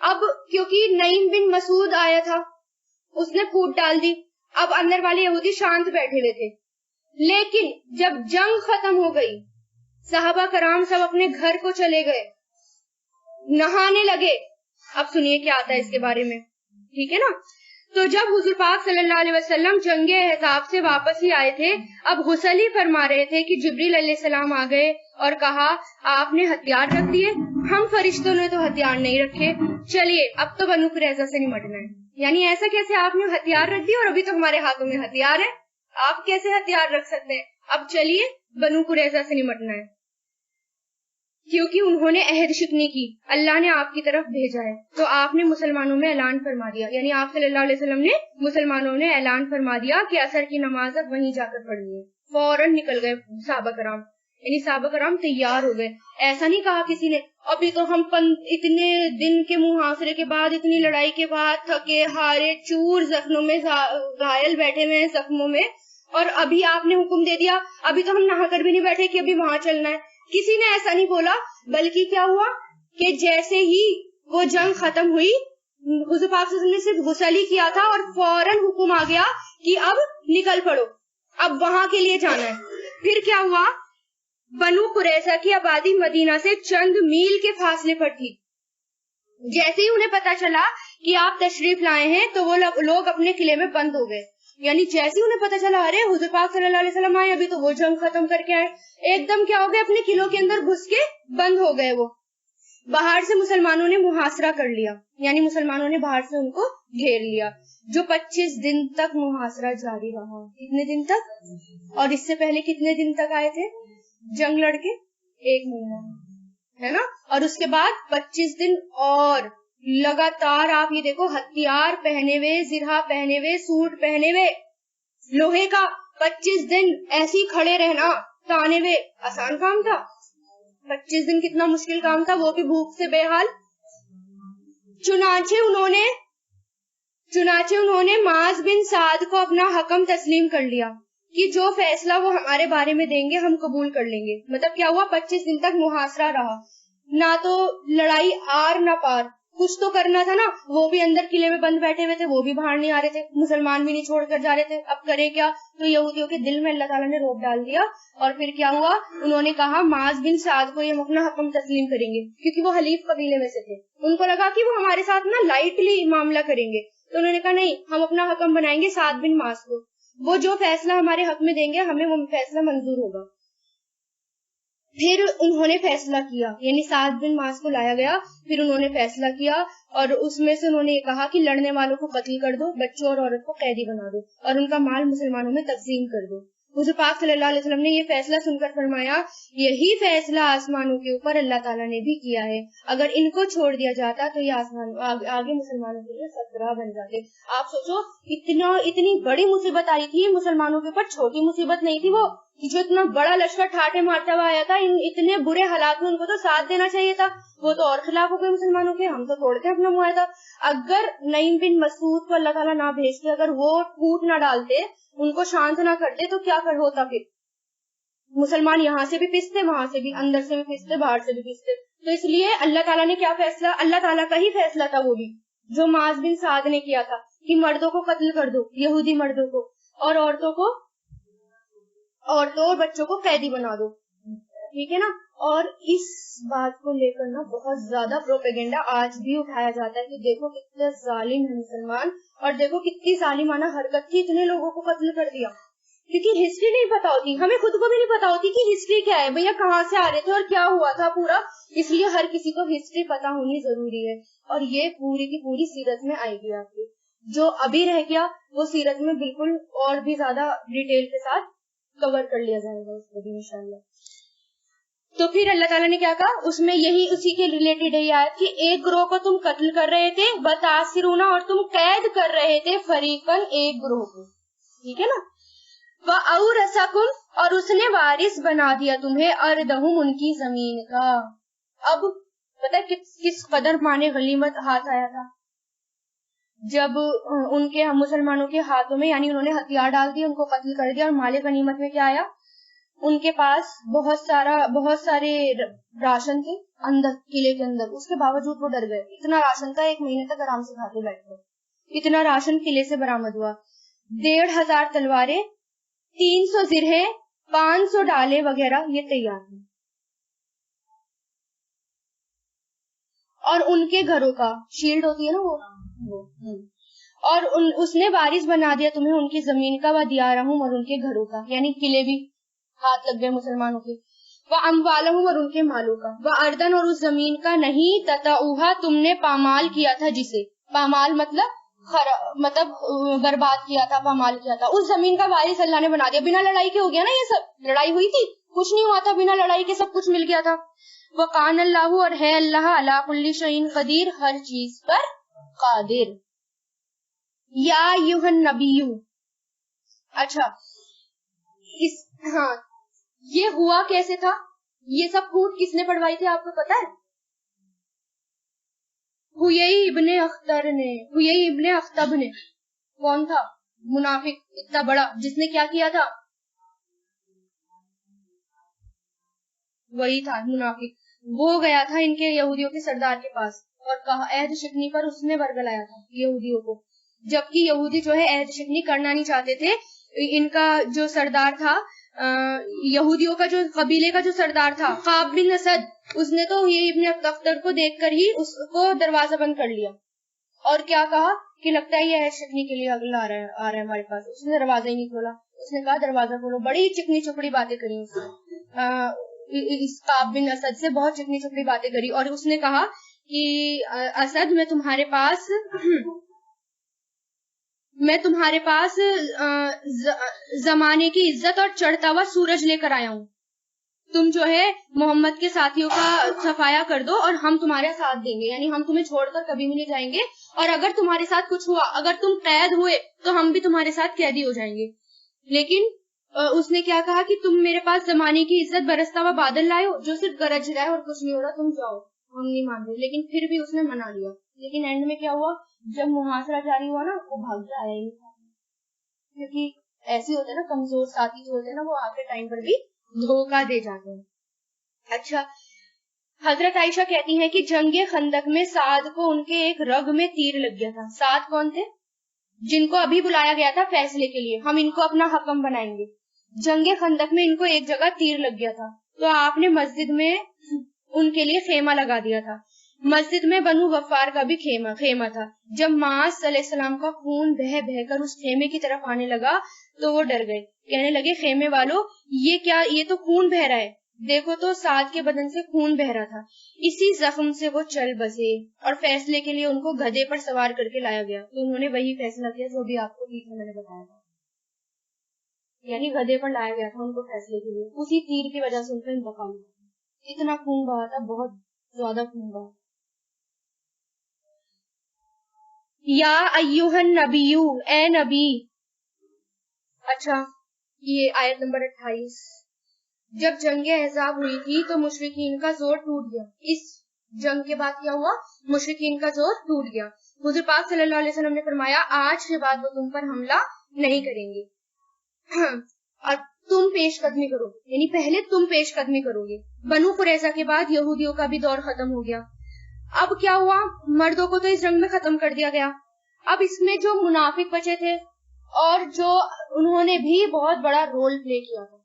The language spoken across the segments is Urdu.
اب کیونکہ نعیم بن مسعود آیا تھا, اس نے پھوٹ ڈال دی. اب اندر والے یہودی شانت بیٹھے ہوئے تھے. لیکن جب جنگ ختم ہو گئی, صحابہ کرام سب اپنے گھر کو چلے گئے, نہانے لگے. اب سنیے کیا آتا ہے اس کے بارے میں, ٹھیک ہے نا. تو جب حضور پاک صلی اللہ علیہ وسلم جنگ احزاب سے واپس ہی آئے تھے, اب غسل ہی فرما رہے تھے کہ جبریل علیہ السلام آ گئے اور کہا آپ نے ہتھیار رکھ دیے, ہم فرشتوں نے تو ہتھیار نہیں رکھے, چلیے اب تو بنو قریظہ سے نمٹنا ہے. یعنی ایسا کیسے آپ نے ہتھیار رکھ دیے اور ابھی تو ہمارے ہاتھوں میں ہتھیار ہے, آپ کیسے ہتھیار رکھ سکتے ہیں؟ اب چلیے بنو قریظہ سے نمٹنا ہے. کیونکہ انہوں نے عہد شکنی کی, اللہ نے آپ کی طرف بھیجا ہے, تو آپ نے مسلمانوں میں اعلان فرما دیا, یعنی آپ صلی اللہ علیہ وسلم نے مسلمانوں نے اعلان فرما دیا کہ عصر کی نماز اب وہیں جا کر پڑھنی ہے. فوراً نکل گئے صحابہ کرام, یعنی صحابہ کرام تیار ہو گئے. ایسا نہیں کہا کسی نے ابھی تو ہم اتنے دن کے محاصرے کے بعد, اتنی لڑائی کے بعد تھکے ہارے چور زخموں میں گھائل بیٹھے ہوئے ہیں زخموں میں, اور ابھی آپ نے حکم دے دیا, ابھی تو ہم نہا کر بھی نہیں بیٹھے کہ ابھی وہاں چلنا ہے. کسی نے ایسا نہیں بولا, بلکہ کیا ہوا کہ جیسے ہی وہ جنگ ختم ہوئی, حضور پاک صلی اللہ علیہ وسلم نے صرف غسل ہی کیا تھا اور فوراً حکم آ گیا کہ اب نکل پڑو, اب وہاں کے لیے جانا ہے. پھر کیا ہوا, بنو قریظہ کی آبادی مدینہ سے چند میل کے فاصلے پر تھی. جیسے ہی انہیں پتا چلا کہ آپ تشریف لائے ہیں تو وہ لوگ اپنے قلعے میں بند ہو گئے. یعنی جیسے انہیں پتا چلا ارے حضور پاک صلی اللہ علیہ وسلم آئے, ابھی تو وہ جنگ ختم کر کے آئے, ایک دم کیا ہو گئے, اپنے قلعوں کے اندر گھس کے بند ہو گئے. وہ باہر سے مسلمانوں نے محاصرہ کر لیا, یعنی مسلمانوں نے باہر سے ان کو گھیر لیا, جو 25 دن تک محاصرہ جاری رہا. کتنے دن تک؟ اور اس سے پہلے کتنے دن تک آئے تھے جنگ لڑ کے؟ 1 مہینہ ہے نا. اور اس کے بعد 25 دن اور لگاتار آپ یہ دیکھو, ہتھیار پہنے ہوئے, زرہ پہنے ہوئے, سوٹ پہنے ہوئے لوہے کا, 25 دن ایسے ہی کھڑے رہنا تانے ہوئے. آسان کام تھا؟ 25 دن کتنا مشکل کام تھا, وہ بھی بھوک سے بے حال. چنانچہ انہوں نے معاذ بن سعد کو اپنا حکم تسلیم کر لیا کہ جو فیصلہ وہ ہمارے بارے میں دیں گے ہم قبول کر لیں گے. مطلب کیا ہوا, 25 دن تک محاصرہ رہا, نہ تو لڑائی آر نہ پار, کچھ تو کرنا تھا نا. وہ بھی اندر قلعے میں بند بیٹھے ہوئے تھے, وہ بھی باہر نہیں آ رہے تھے, مسلمان بھی نہیں چھوڑ کر جا رہے تھے. اب کرے کیا؟ تو یہودیوں کے دل میں اللہ تعالیٰ نے روب ڈال دیا, اور پھر کیا ہوا, انہوں نے کہا معاذ بن سعد کو یہ اپنا حکم تسلیم کریں گے, کیونکہ وہ حلیف قبیلے میں سے تھے. ان کو لگا کہ وہ ہمارے ساتھ نا لائٹلی معاملہ کریں گے, تو انہوں نے کہا نہیں, ہم اپنا حکم بنائیں گے سعد بن معاذ کو, وہ جو فیصلہ ہمارے حق میں دیں گے ہمیں وہ فیصلہ منظور ہوگا. پھر انہوں نے فیصلہ کیا, یعنی سعد بن معاذ کو لایا گیا, پھر انہوں نے فیصلہ کیا, اور اس میں سے انہوں نے یہ کہا کہ لڑنے والوں کو قتل کر دو, بچوں اور عورت کو قیدی بنا دو, اور ان کا مال مسلمانوں میں تقسیم کر دو. حضور پاک صلی اللہ علیہ وسلم نے یہ فیصلہ سن کر فرمایا, یہی فیصلہ آسمانوں کے اوپر اللہ تعالیٰ نے بھی کیا ہے, اگر ان کو چھوڑ دیا جاتا تو یہ آسمان آگے مسلمانوں کے لیے خطرہ بن جاتے. آپ سوچو, اتنی بڑی مصیبت آئی تھی مسلمانوں کے اوپر, چھوٹی مصیبت نہیں تھی وہ, جو اتنا بڑا لشکر ٹھاٹے مارتا ہوا آیا تھا, اتنے برے حالات میں ان کو تو ساتھ دینا چاہیے تھا. وہ تو اور خلاف ہو گئے مسلمانوں کے, ہم تو توڑتے اپنا معاہدہ. اگر نعیم بن مسعود کو اللہ تعالیٰ نہ بھیجتے, اگر وہ ٹوٹ نہ ڈالتے, ان کو شانت نہ کرتے, تو کیا ہوتا پھر؟ مسلمان یہاں سے بھی پستے, وہاں سے بھی, اندر سے بھی پستے, باہر سے بھی پستے. تو اس لیے اللہ تعالیٰ نے کیا فیصلہ, اللہ تعالیٰ کا ہی فیصلہ تھا وہ بھی, جو معاذ بن سعد نے کیا تھا کہ مردوں کو قتل کر دو, یہودی مردوں کو, اور عورتوں اور بچوں کو قیدی بنا دو. ٹھیک ہے نا. اور اس بات کو لے کر نا بہت زیادہ پروپیگنڈا آج بھی اٹھایا جاتا ہے کہ دیکھو کتنے ظالم ہے مسلمان, اور دیکھو کتنی ظالمانہ حرکت تھی, اتنے لوگوں کو قتل کر دیا. کیونکہ ہسٹری نہیں پتا ہوتی, ہمیں خود کو بھی نہیں پتا ہوتی کہ ہسٹری کیا ہے, بھیا کہاں سے آ رہے تھے اور کیا ہوا تھا پورا. اس لیے ہر کسی کو ہسٹری پتا ہونی ضروری ہے, اور یہ پوری کی پوری سیرت میں آئے گی. آپ کی جو ابھی رہ گیا وہ سیرت میں بالکل اور بھی زیادہ ڈیٹیل کے ساتھ کور کر لیا جائے گا اس کو بھی انشاءاللہ. تو پھر اللہ تعالیٰ نے کیا کہا, اس میں یہی اسی کے ریلیٹڈ ہے آیت کہ ایک گروہ کو تم قتل کر رہے تھے, بتاثرونا, اور تم قید کر رہے تھے, فریقاً, ایک گروہ کو. ٹھیک ہے نا. وَأَوْرَثَكُمْ, اور اس نے وارث بنا دیا تمہیں, أَرْضَهُمْ, ان کی زمین کا. اب پتہ کس قدر مانے غنیمت ہاتھ آیا تھا جب ان کے مسلمانوں کے ہاتھوں میں, یعنی انہوں نے ہتھیار ڈال دیے, ان کو قتل کر دیا, اور مال غنیمت میں کیا آیا, ان کے پاس بہت سارے راشن تھے اندر قلعے کے اندر، اس کے باوجود وہ ڈر گئے. اتنا راشن تھا، 1 مہینے تک آرام سے کھاتے بیٹھ گئے. اتنا راشن قلعے سے برآمد ہوا. 1500 تلواریں، 300 زرہیں، 500 ڈالے وغیرہ یہ تیار ہیں. اور ان کے گھروں کا شیلڈ ہوتی ہے نا وہ اور اس نے وارث بنا دیا تمہیں ان کی زمین کا، ودیارہم اور ان کے گھروں کا، یعنی قلعے بھی ہاتھ لگ گئے مسلمانوں کے. واموالہم اور ان کے مالوں کا. واردن اور اس زمین کا، نہیں تطؤھا تم نے پامال کیا تھا جسے، پامال مطلب برباد کیا تھا، پامال کیا تھا. اس زمین کا وارث اللہ نے بنا دیا. بنا لڑائی کے ہو گیا نا، یہ سب لڑائی ہوئی تھی، کچھ نہیں ہوا تھا، بنا لڑائی کے سب کچھ مل گیا تھا. وَقَانَ اللَّهُ اور ہے اللہ عَلَىٰ كُلِّ شَيْءٍ قدیر، ہر چیز پر قادر. یا ایھا النبی. اچھا ہاں، یہ ہوا کیسے تھا؟ یہ سب پھوٹ کس نے پڑوائی تھی آپ کو پتا ہے؟ حیی ابن اخطب نے. کون تھا؟ منافق اتنا بڑا، جس نے کیا کیا تھا؟ وہی تھا منافق. وہ گیا تھا ان کے یہودیوں کے سردار کے پاس اور کہا، عہد شکنی پر اس نے برگلایا تھا یہودیوں کو، جبکہ یہودی جو ہے عہد شکنی کرنا نہیں چاہتے تھے. ان کا جو سردار تھا، یہودیوں کا جو قبیلے کا جو سردار تھا قاب بن اسد، اس نے تو یہ ابن اختر کو دیکھ کر ہی اس کو دروازہ بند کر لیا اور کیا کہا کہ لگتا ہے یہ عہد شکنی کے لیے اگلا آ رہا ہے ہمارے پاس. اس نے دروازہ ہی نہیں کھولا. اس نے کہا دروازہ کھولو. بڑی چکنی چپڑی باتیں کری اس نے، اس قاب بن اسد سے بہت چکنی چپڑی باتیں کری. اور اس نے کہا کہ اسد، میں تمہارے پاس زمانے کی عزت اور چڑھتا ہوا سورج لے کر آیا ہوں. تم جو ہے محمد کے ساتھیوں کا صفایا کر دو اور ہم تمہارے ساتھ دیں گے، یعنی ہم تمہیں چھوڑ کر کبھی بھی نہیں جائیں گے. اور اگر تمہارے ساتھ کچھ ہوا، اگر تم قید ہوئے تو ہم بھی تمہارے ساتھ قیدی ہو جائیں گے. لیکن اس نے کیا کہا کہ تم میرے پاس زمانے کی عزت برستا ہوا بادل لائے ہو جو صرف گرج رہا ہے اور کچھ نہیں ہو رہا، تم جاؤ، ہم نہیں مان رہے. لیکن پھر بھی اس نے منا لیا. لیکن اینڈ میں کیا ہوا؟ جب محاصرہ جاری ہوا نا، وہ بھاگ کے آیا ہی نہیں تھا، کیونکہ ایسے ہوتے نا کمزور ساتھی جو ہوتے ہیں نا، وہ آخر ٹائم پر بھی دھوکہ دے جاتے ہیں. اچھا، حضرت عائشہ کہتی ہیں کہ جنگ خندق میں سعد کو ان کے ایک رگ میں تیر لگ گیا تھا. سعد کون تھے؟ جن کو ابھی بلایا گیا تھا فیصلے کے لیے، ہم ان کو اپنا حکم بنائیں گے. جنگ خندق میں ان کو ایک جگہ تیر لگ گیا تھا تو آپ نے مسجد میں ان کے لیے خیمہ لگا دیا تھا. مسجد میں بنو غفار کا بھی خیمہ تھا. جب معاذ علیہ السلام کا خون بہہ بہہ کر اس خیمے کی طرف آنے لگا تو وہ ڈر گئے، کہنے لگے خیمے والوں یہ کیا، یہ تو خون بہہ رہا ہے. دیکھو تو سعد کے بدن سے خون بہہ رہا تھا. اسی زخم سے وہ چل بسے اور فیصلے کے لیے ان کو گدھے پر سوار کر کے لایا گیا. تو انہوں نے وہی فیصلہ کیا جو بھی آپ کو میں نے بتایا تھا، یعنی گدھے پر لایا گیا تھا ان کو فیصلے کے لیے. اسی تیر کی وجہ سے ان کا انتقال ہوا. اتنا خون بہا تھا، بہت زیادہ خون بہا. یا ایھا النبی، اے نبی. اچھا، یہ آیت نمبر 28. جب جنگ احزاب ہوئی تھی تو مشرکین کا زور ٹوٹ گیا. اس جنگ کے بعد کیا ہوا؟ مشرکین کا زور ٹوٹ گیا. حضور پاک صلی اللہ علیہ وسلم نے فرمایا آج کے بعد وہ تم پر حملہ نہیں کریں گے اور تم پیش قدمی کرو، یعنی پہلے تم پیش قدمی کرو گے. بنو قریظہ کے بعد یہودیوں کا بھی دور ختم ہو گیا. اب کیا ہوا؟ مردوں کو تو اس جنگ میں ختم کر دیا گیا. اب اس میں جو منافق بچے تھے اور جو انہوں نے بھی بہت بڑا رول پلے کیا تھا.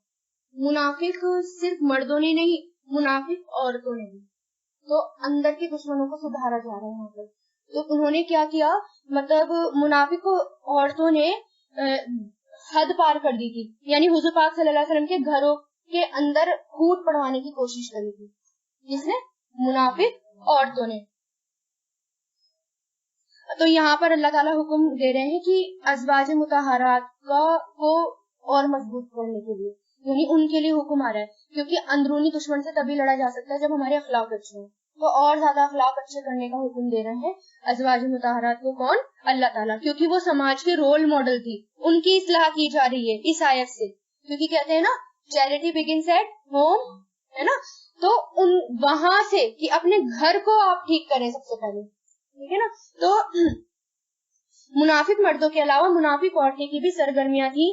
منافق صرف مردوں نے نہیں، منافق عورتوں نے بھی. تو اندر کے دشمنوں کو سدھارا جا رہا ہے یہاں پر. تو انہوں نے کیا کیا، مطلب منافق عورتوں نے حد پار کر دی تھی، یعنی حضور پاک صلی اللہ علیہ وسلم کے گھروں کے اندر پھوٹ پڑوانے کی کوشش کری تھی. جس نے؟ منافق عورتوں نے. تو یہاں پر اللہ تعالیٰ حکم دے رہے ہیں کہ ازواج مطہرات کو اور مضبوط کرنے کے لیے، یعنی ان کے لیے حکم آ رہا ہے، کیونکہ اندرونی دشمن سے تبھی لڑا جا سکتا ہے جب ہمارے اخلاق اچھے ہوں. تو اور زیادہ اخلاق اچھے کرنے کا حکم دے رہے ہیں ازواج مطہرات کو. کون؟ اللہ تعالیٰ، کیونکہ وہ سماج کے رول ماڈل تھی. ان کی اصلاح کی جا رہی ہے اس آیت سے، کیونکہ کہتے ہیں نا چیریٹی بگنس ایٹ ہوم، ہے نا. تو وہاں سے کہ اپنے گھر کو آپ ٹھیک کریں سب سے پہلے، ٹھیک ہے نا. تو منافق مردوں کے علاوہ منافق عورتیں کی بھی سرگرمیاں تھیں.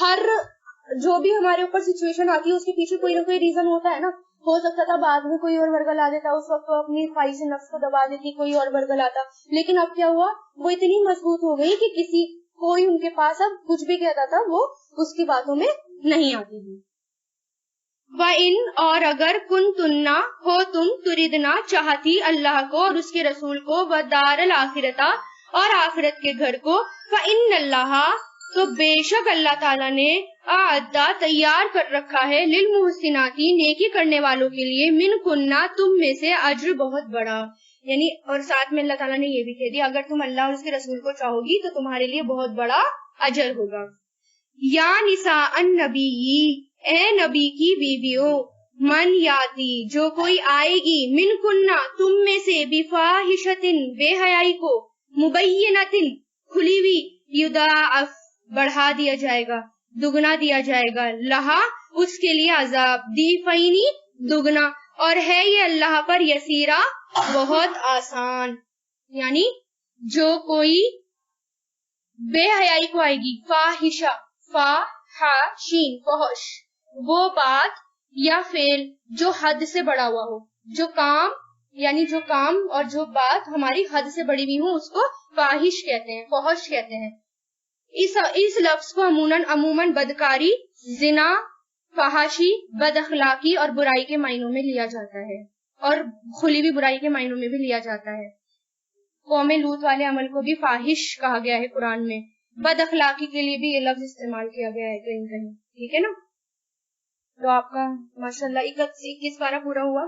ہر جو بھی ہمارے اوپر سچویشن آتی ہے اس کے پیچھے کوئی نہ کوئی ریزن ہوتا ہے نا. ہو سکتا تھا بعد میں کوئی اور ورگل آ دیتا, اس وقت تو اپنی خواہش نفس کو دبا دیتی, کوئی اور ورگل آتا, لیکن اب کیا ہوا, وہ اتنی مضبوط ہو گئی کہ کوئی ان کے پاس اب کچھ بھی کہتا تھا وہ اس کی باتوں میں نہیں آتی تھی. وَإِنْ اور اگر كُنْتُنَّ ہو تم تُرِدْنَا چاہتی اللہ کو اور اس کے رسول کو, وَدَارَ الْآخِرَةَ اور آخرت کے گھر کو, فَإِنَّ اللَّهَ تو بے شک اللہ تعالیٰ نے اعدّا تیار کر رکھا ہے للمحسناتی نیکی کرنے والوں کے لیے, من کننا تم میں سے, اجر بہت بڑا. یعنی اور ساتھ میں اللہ تعالیٰ نے یہ بھی کہہ دیا اگر تم اللہ اور اس کے رسول کو چاہو گی تو تمہارے لیے بہت بڑا اجر ہوگا. یا نساء النبی, اے نبی کی بیویوں, من یاتی جو کوئی آئے گی, من کننا تم میں سے, بفاحشتن بے حیائی کو, مبینتن کھلی ہوئی, یضاعف بڑھا دیا جائے گا, دگنا دیا جائے گا, لہا اس کے لیے عذاب, دیفینی دگنا, اور ہے یہ اللہ پر یسیرا بہت آسان. یعنی جو کوئی بے حیائی کو آئے گی, فاحشہ فاحشین فحش, وہ بات یا فعل جو حد سے بڑا ہوا ہو, جو کام یعنی جو کام اور جو بات ہماری حد سے بڑی ہوئی ہو اس کو فاحش کہتے ہیں, فحش کہتے ہیں. اس لفظ کو عموماً بدکاری, زنا, فحاشی, بد اخلاقی اور برائی کے معنوں میں لیا جاتا ہے, اور کھلی ہوئی برائی کے معنوں میں بھی لیا جاتا ہے. قوم لوط والے عمل کو بھی فاحش کہا گیا ہے قرآن میں, بد اخلاقی کے لیے بھی یہ لفظ استعمال کیا گیا ہے کہیں کہیں, ٹھیک ہے نا. تو آپ کا ماشاءاللہ 21 پارہ پورا ہوا.